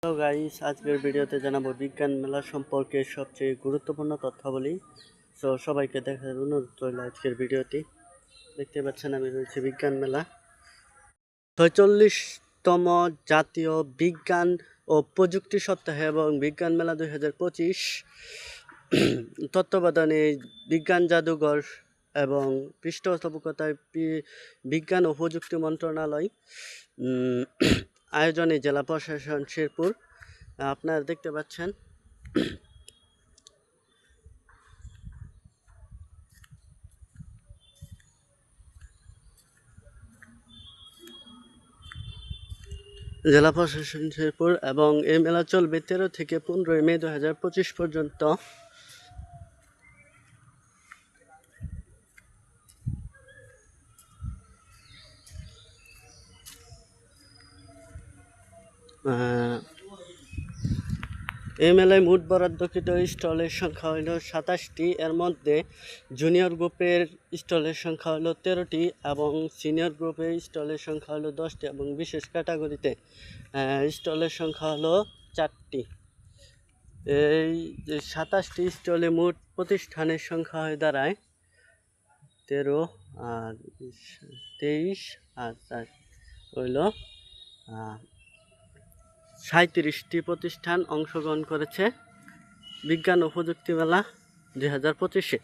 Hello guys, আজকের ভিডিওতে জানাবো বিজ্ঞান মেলা সম্পর্কে সবচেয়ে গুরুত্বপূর্ণ তথ্যাবলী। সবাইকে দেখার অনুরোধ রইল। আজকের ভিডিওটি দেখতে পাচ্ছেন আমি রয়েছে বিজ্ঞান মেলা 46তম জাতীয় বিজ্ঞান ও প্রযুক্তি সপ্তাহে এবং বিজ্ঞান মেলা 2025 তত্ত্বাবধানে বিজ্ঞান জাদুঘর এবং পৃষ্ঠপোষকতায় বিজ্ঞান ও প্রযুক্তি মন্ত্রণালয় আয়োজনে জেলা প্রশাসন শেরপুর। আপনারা দেখতে পাচ্ছেন জেলা প্রশাসন শেরপুর এবং এই মেলা চলবে 13 থেকে 15 মে 2025 পর্যন্ত। এই মেলায় মোট বরাদ্দকৃত স্টলের সংখ্যা হল 27টি। এর মধ্যে জুনিয়র গ্রুপের স্টলের সংখ্যা হলো 13টি এবং সিনিয়র গ্রুপের স্টলের সংখ্যা হলো 10টি এবং বিশেষ ক্যাটাগরিতে স্টলের সংখ্যা হলো 4টি। এই যে 27টি স্টলে মোট প্রতিষ্ঠানের সংখ্যা হয়ে দাঁড়ায় 13 আর 23 আর 4 হইল 37টি প্রতিষ্ঠান অংশগ্রহণ করেছে বিজ্ঞান ও প্রযুক্তি মেলা 2025-এ।